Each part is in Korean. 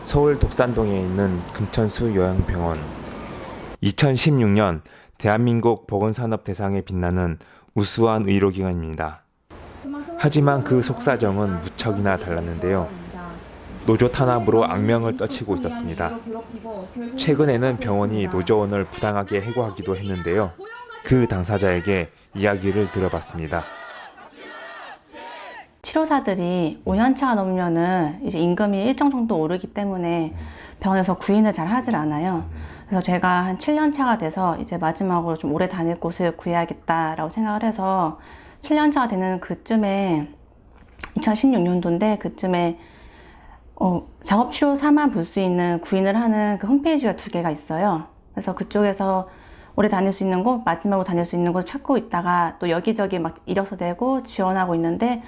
서울 독산동에 있는 금천수 요양병원. 2016년 대한민국 보건산업 대상에 빛나는 우수한 의료기관입니다. 하지만 그 속사정은 무척이나 달랐는데요. 노조 탄압으로 악명을 떨치고 있었습니다. 최근에는 병원이 노조원을 부당하게 해고하기도 했는데요. 그 당사자에게 이야기를 들어봤습니다. 치료사들이 5년차가 넘으면은 이제 임금이 일정 정도 오르기 때문에 병원에서 구인을 잘 하질 않아요. 그래서 제가 한 7년차가 돼서 이제 마지막으로 좀 오래 다닐 곳을 구해야겠다라고 생각을 해서 7년차가 되는 그쯤에 2016년도인데 그쯤에 작업치료사만 볼 수 있는 구인을 하는 그 홈페이지가 2개가 있어요. 그래서 그쪽에서 오래 다닐 수 있는 곳, 마지막으로 다닐 수 있는 곳 찾고 있다가 또 여기저기 막 이력서 내고 지원하고 있는데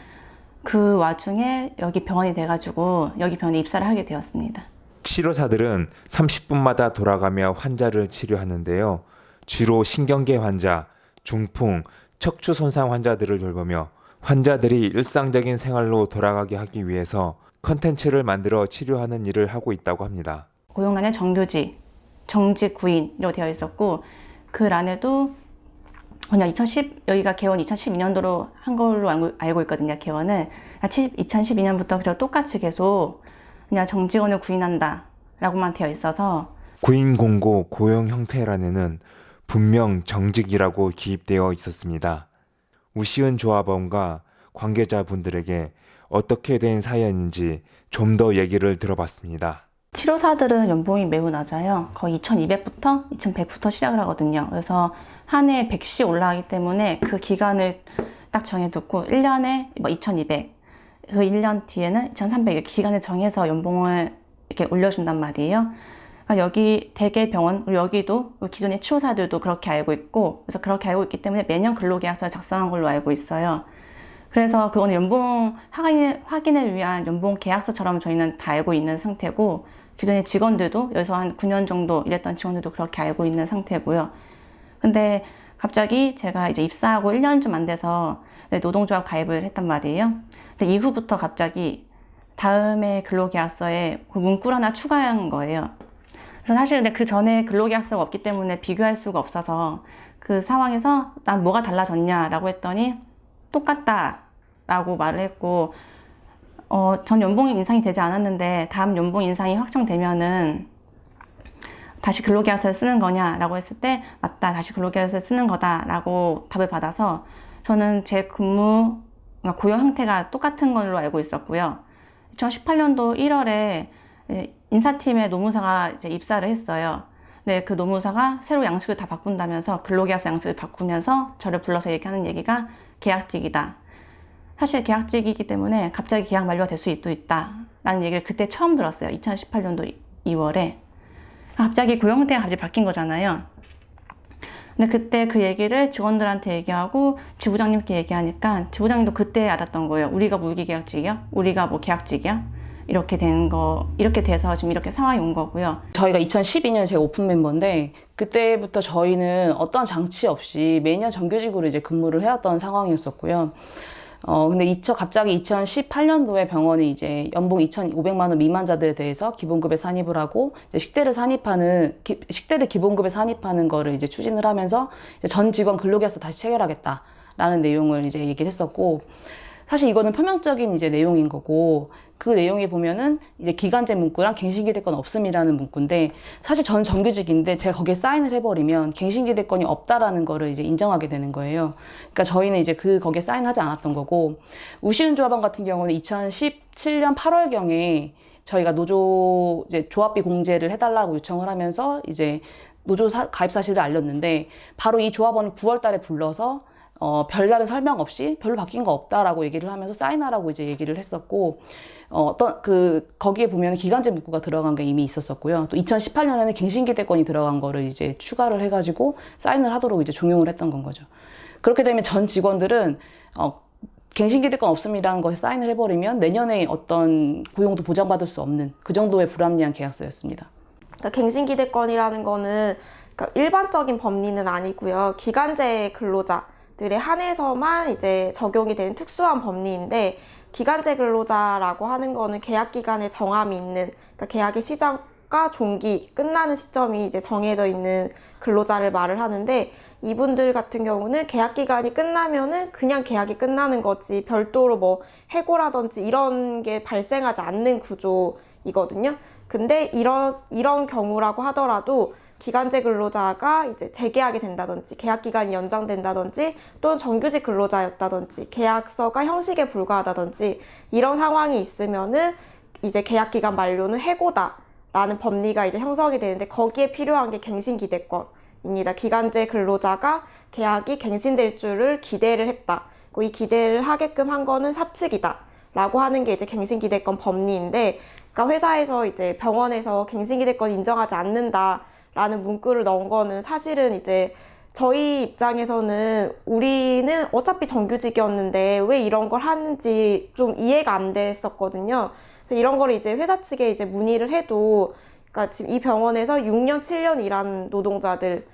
그 와중에 여기 병원이 돼가지고 여기 병원에 입사를 하게 되었습니다. 치료사들은 30분마다 돌아가며 환자를 치료하는데요. 주로 신경계 환자, 중풍, 척추 손상 환자들을 돌보며 환자들이 일상적인 생활로 돌아가게 하기 위해서 컨텐츠를 만들어 치료하는 일을 하고 있다고 합니다. 고용란에 정규직, 정직 구인이라고 되어 있었고 그 란에도 그냥 여기가 개원 2012년도로 한 걸로 알고 있거든요. 개원은 2012년부터 그냥 똑같이 계속 그냥 정직원을 구인한다 라고만 되어 있어서 구인 공고 고용 형태란에는 분명 정직이라고 기입되어 있었습니다. 우시은 조합원과 관계자분들에게 어떻게 된 사연인지 좀 더 얘기를 들어봤습니다. 치료사들은 연봉이 매우 낮아요. 거의 2200부터 2100부터 시작을 하거든요. 그래서 한 해에 100씩 올라가기 때문에 그 기간을 딱 정해두고 1년에 2200, 그 1년 뒤에는 2300 이렇게 기간을 정해서 연봉을 이렇게 올려준단 말이에요. 그러니까 여기 대개 병원, 그리고 여기도 기존의 치료사들도 그렇게 알고 있고, 그래서 그렇게 알고 있기 때문에 매년 근로계약서를 작성한 걸로 알고 있어요. 그래서 그거는 연봉 확인을 위한 연봉 계약서처럼 저희는 다 알고 있는 상태고, 기존의 직원들도 여기서 한 9년 정도 일했던 직원들도 그렇게 알고 있는 상태고요. 근데 갑자기 제가 이제 입사하고 1년 좀 안 돼서 노동조합 가입을 했단 말이에요. 근데 이후부터 갑자기 다음에 근로계약서에 그 문구를 하나 추가한 거예요. 그래서 사실 근데 그 전에 근로계약서가 없기 때문에 비교할 수가 없어서 그 상황에서 난 뭐가 달라졌냐라고 했더니 똑같다라고 말을 했고, 전 연봉이 인상이 되지 않았는데 다음 연봉 인상이 확정되면은 다시 근로계약서를 쓰는 거냐라고 했을 때 맞다, 다시 근로계약서를 쓰는 거다라고 답을 받아서 저는 제 근무 고용 형태가 똑같은 걸로 알고 있었고요. 2018년도 1월에 인사팀의 노무사가 이제 입사를 했어요. 근데 그 노무사가 새로 양식을 다 바꾼다면서 근로계약서 양식을 바꾸면서 저를 불러서 얘기하는 얘기가 계약직이다. 사실 계약직이기 때문에 갑자기 계약 만료가 될 수 있다라는 얘기를 그때 처음 들었어요. 2018년도 2월에. 갑자기 고용 형태가 갑자기 바뀐 거잖아요. 근데 그때 그 얘기를 직원들한테 얘기하고 지부장님께 얘기하니까 지부장님도 그때 알았던 거예요. 우리가 무기계약직이야? 우리가 뭐 계약직이야? 이렇게 돼서 지금 이렇게 상황이 온 거고요. 저희가 2012년 제가 오픈 멤버인데 그때부터 저희는 어떤 장치 없이 매년 정규직으로 이제 근무를 해왔던 상황이었었고요. 근데 갑자기 2018년도에 병원이 이제 연봉 2,500만 원 미만자들에 대해서 기본급에 산입을 하고 이제 식대를 기본급에 산입하는 거를 이제 추진을 하면서 이제 전 직원 근로계약서 다시 체결하겠다라는 내용을 이제 얘기를 했었고, 사실 이거는 표면적인 이제 내용인 거고, 그 내용에 보면은 이제 기간제 문구랑 갱신기대권 없음이라는 문구인데, 사실 전 정규직인데 제가 거기에 사인을 해버리면 갱신기대권이 없다라는 거를 이제 인정하게 되는 거예요. 그러니까 저희는 이제 거기에 사인하지 않았던 거고, 우시은 조합원 같은 경우는 2017년 8월경에 저희가 노조 이제 조합비 공제를 해달라고 요청을 하면서 이제 노조 가입 사실을 알렸는데, 바로 이 조합원을 9월 달에 불러서 별다른 설명 없이 별로 바뀐 거 없다라고 얘기를 하면서 사인하라고 이제 얘기를 했었고, 거기에 보면 기간제 문구가 들어간 게 이미 있었었고요. 또 2018년에는 갱신기대권이 들어간 거를 이제 추가를 해가지고 사인을 하도록 이제 종용을 했던 건 거죠. 그렇게 되면 전 직원들은, 갱신기대권 없음이라는 것에 사인을 해버리면 내년에 어떤 고용도 보장받을 수 없는 그 정도의 불합리한 계약서였습니다. 그러니까 갱신기대권이라는 거는 그러니까 일반적인 법리는 아니고요. 기간제 근로자들에 한해서만 이제 적용이 되는 특수한 법리인데, 기간제 근로자라고 하는 거는 계약 기간에 정함이 있는, 그러니까 계약의 시작과 종기, 끝나는 시점이 이제 정해져 있는 근로자를 말을 하는데, 이분들 같은 경우는 계약 기간이 끝나면은 그냥 계약이 끝나는 거지 별도로 뭐 해고라든지 이런 게 발생하지 않는 구조이거든요. 근데 이런 경우라고 하더라도 기간제 근로자가 이제 재계약이 된다든지 계약 기간이 연장된다든지 또는 정규직 근로자였다든지 계약서가 형식에 불과하다든지 이런 상황이 있으면은 이제 계약 기간 만료는 해고다라는 법리가 이제 형성이 되는데, 거기에 필요한 게 갱신기대권입니다. 기간제 근로자가 계약이 갱신될 줄을 기대를 했다. 이 기대를 하게끔 한 거는 사측이다 라고 하는 게 이제 갱신기대권 법리인데, 그러니까 회사에서 이제 병원에서 갱신기대권 인정하지 않는다 라는 문구를 넣은 거는 사실은 이제 저희 입장에서는 우리는 어차피 정규직이었는데 왜 이런 걸 하는지 좀 이해가 안 됐었거든요. 그래서 이런 거를 이제 회사 측에 이제 문의를 해도, 그러니까 지금 이 병원에서 6년, 7년 일한 노동자들을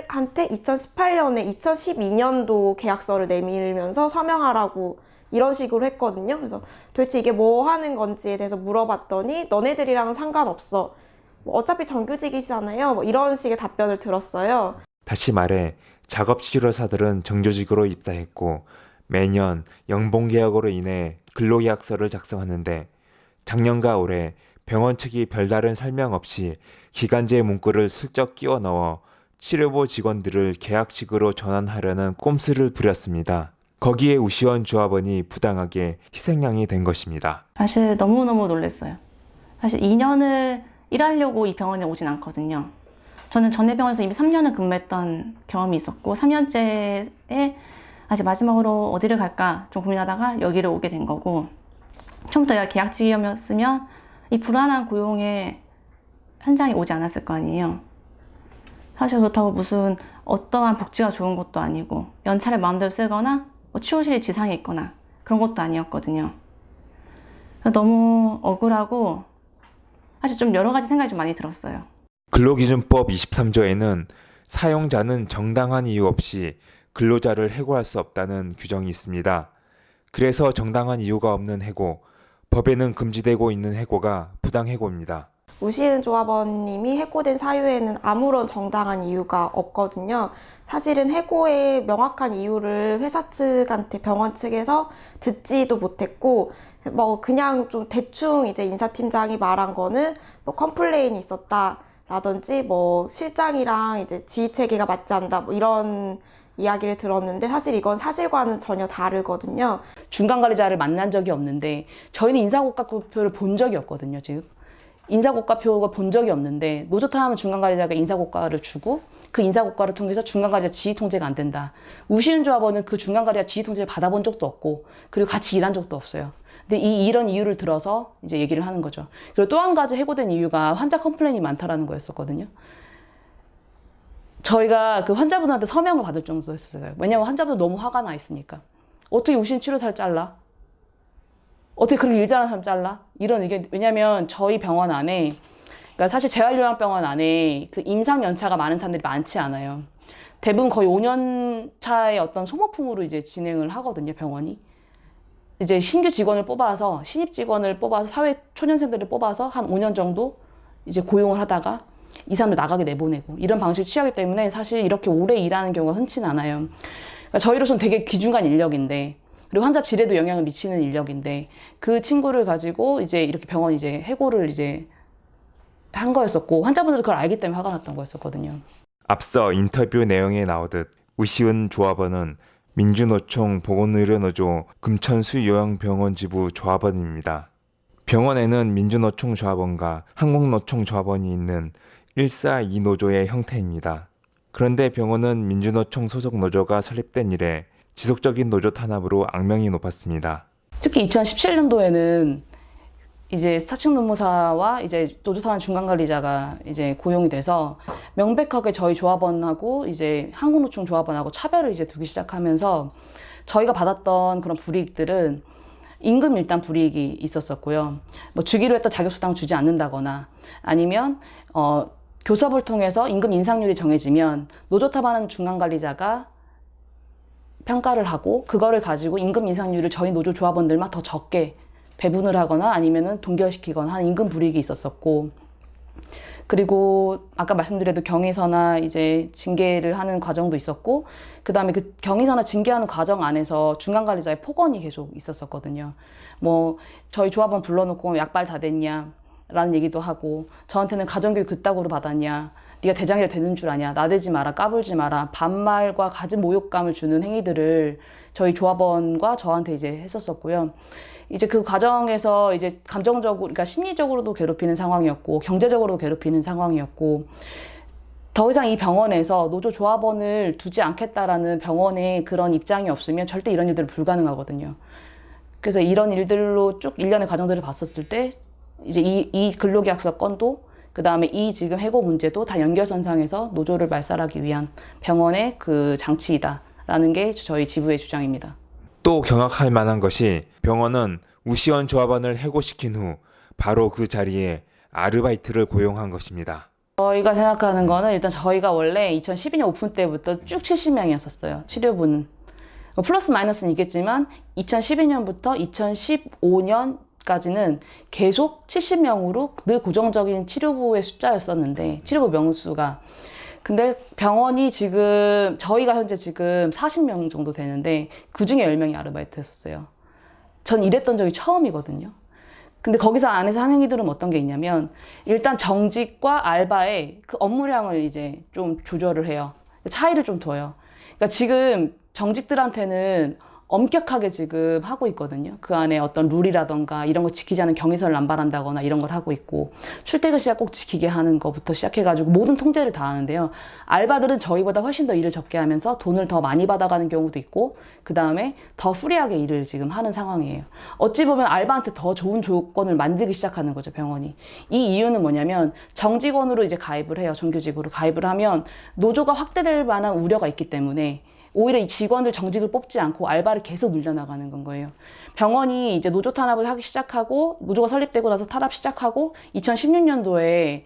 한테 2018년에 2012년도 계약서를 내밀면서 서명하라고 이런 식으로 했거든요. 그래서 도대체 이게 뭐 하는 건지에 대해서 물어봤더니 너네들이랑은 상관없어. 뭐 어차피 정규직이잖아요. 뭐 이런 식의 답변을 들었어요. 다시 말해 작업치료사들은 정규직으로 입사했고 매년 연봉계약으로 인해 근로계약서를 작성하는데, 작년과 올해 병원 측이 별다른 설명 없이 기간제 문구를 슬쩍 끼워 넣어 치료보 직원들을 계약직으로 전환하려는 꼼수를 부렸습니다. 거기에 우시원 조합원이 부당하게 희생양이 된 것입니다. 사실 너무너무 놀랐어요. 사실 2년을 일하려고 이 병원에 오진 않거든요. 저는 전에 병원에서 이미 3년을 근무했던 경험이 있었고 3년째에 아직 마지막으로 어디를 갈까 좀 고민하다가 여기를 오게 된 거고, 처음부터 내가 계약직이었으면 이 불안한 고용에 현장에 오지 않았을 거 아니에요. 사실 그렇다고 무슨 어떠한 복지가 좋은 것도 아니고 연차를 마음대로 쓰거나 뭐 치료실이 지상에 있거나 그런 것도 아니었거든요. 너무 억울하고 사실 좀 여러 가지 생각이 좀 많이 들었어요. 근로기준법 23조에는 사용자는 정당한 이유 없이 근로자를 해고할 수 없다는 규정이 있습니다. 그래서 정당한 이유가 없는 해고, 법에는 금지되고 있는 해고가 부당해고입니다. 우시은 조합원님이 해고된 사유에는 아무런 정당한 이유가 없거든요. 사실은 해고의 명확한 이유를 회사 측한테 병원 측에서 듣지도 못했고, 뭐 그냥 좀 대충 이제 인사팀장이 말한 거는 뭐 컴플레인이 있었다라든지 뭐 실장이랑 이제 지휘 체계가 맞지 않다 뭐 이런 이야기를 들었는데, 사실 이건 사실과는 전혀 다르거든요. 중간관리자를 만난 적이 없는데 저희는 인사고가표를 본 적이 없거든요. 지금 인사고가표가 본 적이 없는데, 노조타 하면 중간관리자가 인사고가를 주고 그 인사고가를 통해서 중간관리자 지휘 통제가 안 된다. 우시은 조합원은 그 중간관리자 지휘 통제를 받아본 적도 없고 그리고 같이 일한 적도 없어요. 근데 이런 이유를 들어서 이제 얘기를 하는 거죠. 그리고 또 한 가지 해고된 이유가 환자 컴플레인이 많다라는 거였었거든요. 저희가 그 환자분한테 서명을 받을 정도였어요. 왜냐면 환자분들 너무 화가 나 있으니까. 어떻게 우시은 치료사를 잘라? 어떻게 그렇게 일 잘하는 사람 잘라? 이런 의견. 왜냐면 저희 병원 안에, 그러니까 사실 재활요양병원 안에 그 임상 연차가 많은 사람들이 많지 않아요. 대부분 거의 5년 차의 어떤 소모품으로 이제 진행을 하거든요, 병원이. 이제 신규 직원을 뽑아서, 신입 직원을 뽑아서, 사회 초년생들을 뽑아서 한 5년 정도 이제 고용을 하다가 이 사람들 나가게 내보내고 이런 방식을 취하기 때문에 사실 이렇게 오래 일하는 경우가 흔치는 않아요. 그러니까 저희로서는 되게 귀중한 인력인데, 그리고 환자 질에도 영향을 미치는 인력인데, 그 친구를 가지고 이제 이렇게 병원 이제 해고를 이제 한 거였었고, 환자분들도 그걸 알기 때문에 화가 났던 거였었거든요. 앞서 인터뷰 내용에 나오듯 우시은 조합원은 민주노총 보건의료노조 금천수 요양병원 지부 조합원입니다. 병원에는 민주노총 조합원과 한국노총 조합원이 있는 142노조의 형태입니다. 그런데 병원은 민주노총 소속 노조가 설립된 이래 지속적인 노조 탄압으로 악명이 높았습니다. 특히 2017년도에는 이제 사측 노무사와 이제 노조타원 중간관리자가 이제 고용이 돼서 명백하게 저희 조합원하고 이제 한국노총 조합원하고 차별을 이제 두기 시작하면서 저희가 받았던 그런 불이익들은 임금 일단 불이익이 있었었고요. 뭐 주기로 했던 자격수당 주지 않는다거나 아니면 교섭을 통해서 임금 인상률이 정해지면 노조 탑하는 중간관리자가 평가를 하고 그거를 가지고 임금 인상률을 저희 노조 조합원들만 더 적게 배분을 하거나 아니면은 동결시키거나 하는 임금 불이익이 있었었고, 그리고 아까 말씀드려도 경위서나 이제 징계를 하는 과정도 있었고, 그 다음에 그 경위서나 징계하는 과정 안에서 중간 관리자의 폭언이 계속 있었었거든요. 뭐 저희 조합원 불러놓고 약발 다 됐냐 라는 얘기도 하고, 저한테는 가정교육 그따구로 받았냐, 네가 대장이라 되는 줄 아냐, 나대지 마라, 까불지 마라, 반말과 갖은 모욕감을 주는 행위들을 저희 조합원과 저한테 이제 했었었고요. 이제 그 과정에서 이제 감정적으로, 그러니까 심리적으로도 괴롭히는 상황이었고, 경제적으로도 괴롭히는 상황이었고, 더 이상 이 병원에서 노조 조합원을 두지 않겠다라는 병원의 그런 입장이 없으면 절대 이런 일들은 불가능하거든요. 그래서 이런 일들로 쭉 일련의 과정들을 봤었을 때, 이제 이 근로계약서 건도, 그 다음에 이 지금 해고 문제도 다 연결선상에서 노조를 말살하기 위한 병원의 그 장치이다라는 게 저희 지부의 주장입니다. 또 경악할 만한 것이 병원은 우시원 조합원을 해고시킨 후 바로 그 자리에 아르바이트를 고용한 것입니다. 저희가 생각하는 거는 일단 저희가 원래 2012년 오픈 때부터 쭉 70명이었었어요. 치료부는. 플러스 마이너스는 있겠지만 2012년부터 2015년까지는 계속 70명으로 늘 고정적인 치료부의 숫자였었는데, 치료부 명수가. 근데 병원이 지금, 저희가 현재 지금 40명 정도 되는데 그 중에 10명이 아르바이트 했었어요. 전 이랬던 적이 처음이거든요. 근데 거기서 안에서 하는 행위들은 어떤 게 있냐면, 일단 정직과 알바의 그 업무량을 이제 좀 조절을 해요. 차이를 좀 둬요. 그러니까 지금 정직들한테는 엄격하게 지금 하고 있거든요. 그 안에 어떤 룰이라던가 이런 거 지키지 않은 경위서를 남발한다거나 이런 걸 하고 있고, 출퇴근 시간 꼭 지키게 하는 것부터 시작해가지고 모든 통제를 다 하는데요. 알바들은 저희보다 훨씬 더 일을 적게 하면서 돈을 더 많이 받아가는 경우도 있고, 그 다음에 더 프리하게 일을 지금 하는 상황이에요. 어찌 보면 알바한테 더 좋은 조건을 만들기 시작하는 거죠, 병원이. 이 이유는 뭐냐면, 정직원으로 이제 가입을 해요. 정규직으로 가입을 하면 노조가 확대될 만한 우려가 있기 때문에 오히려 이 직원들 정직을 뽑지 않고 알바를 계속 늘려나가는 건 거예요. 병원이 이제 노조 탄압을 하기 시작하고, 노조가 설립되고 나서 탄압 시작하고 2016년도에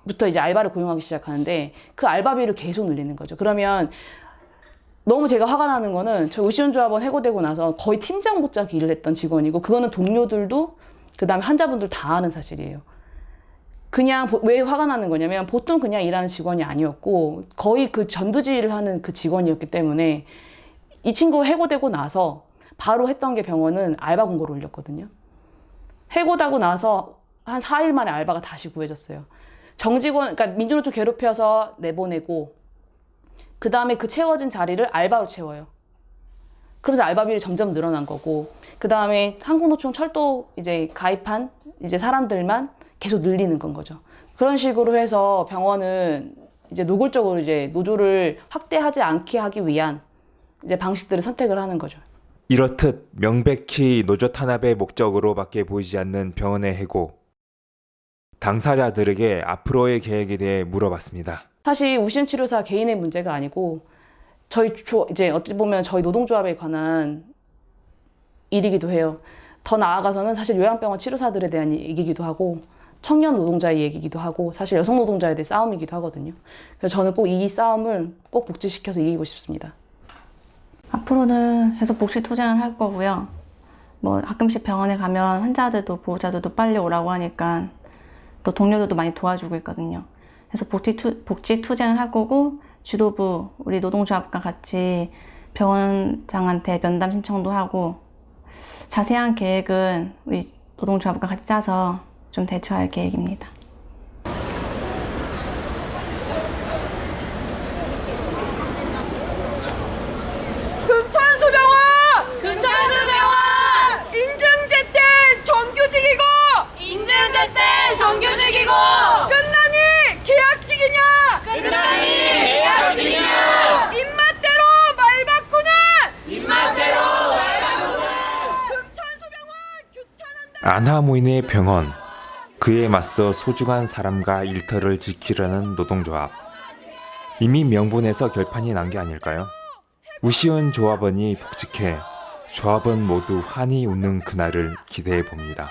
부터 이제 알바를 고용하기 시작하는데, 그 알바비를 계속 늘리는 거죠. 그러면 너무 제가 화가 나는 거는, 저 우시원 조합원 해고되고 나서 거의 팀장 못지않게 일을 했던 직원이고, 그거는 동료들도 그 다음에 환자분들 다 아는 사실이에요. 그냥 왜 화가 나는 거냐면, 보통 그냥 일하는 직원이 아니었고 거의 그 전두질을 하는 그 직원이었기 때문에, 이 친구가 해고되고 나서 바로 했던 게 병원은 알바 공고를 올렸거든요. 해고되고 나서 한 4일 만에 알바가 다시 구해졌어요. 정직원, 그러니까 민주노총 괴롭혀서 내보내고, 그 다음에 그 채워진 자리를 알바로 채워요. 그러면서 알바비를 점점 늘어난 거고, 그 다음에 한국노총 철도 이제 가입한 이제 사람들만 계속 늘리는 건 거죠. 그런 식으로 해서 병원은 이제 노골적으로 이제 노조를 확대하지 않게 하기 위한 이제 방식들을 선택을 하는 거죠. 이렇듯 명백히 노조 탄압의 목적으로밖에 보이지 않는 병원의 해고. 당사자들에게 앞으로의 계획에 대해 물어봤습니다. 사실 우시원 치료사 개인의 문제가 아니고, 이제 어찌 보면 저희 노동조합에 관한 일이기도 해요. 더 나아가서는 사실 요양병원 치료사들에 대한 얘기이기도 하고, 청년 노동자의 얘기이기도 하고, 사실 여성 노동자에 대한 싸움이기도 하거든요. 그래서 저는 꼭 이 싸움을 꼭 복지시켜서 이기고 싶습니다. 앞으로는 계속 복지 투쟁을 할 거고요. 뭐 가끔씩 병원에 가면 환자들도 보호자들도 빨리 오라고 하니까 또 동료들도 많이 도와주고 있거든요. 그래서 복지 투쟁을 할 거고, 지도부 우리 노동조합과 같이 병원장한테 면담 신청도 하고, 자세한 계획은 우리 노동조합과 같이 짜서 좀 대처할 계획입니다. 금천수병원 인증제때 정규직이고 끝나니 계약직이냐 입맛대로 말 바꾸는 금천수병원 규탄한다. 안하무인의 병원. 그에 맞서 소중한 사람과 일터를 지키려는 노동조합. 이미 명분에서 결판이 난 게 아닐까요? 우시원 조합원이 복직해 조합원 모두 환히 웃는 그날을 기대해 봅니다.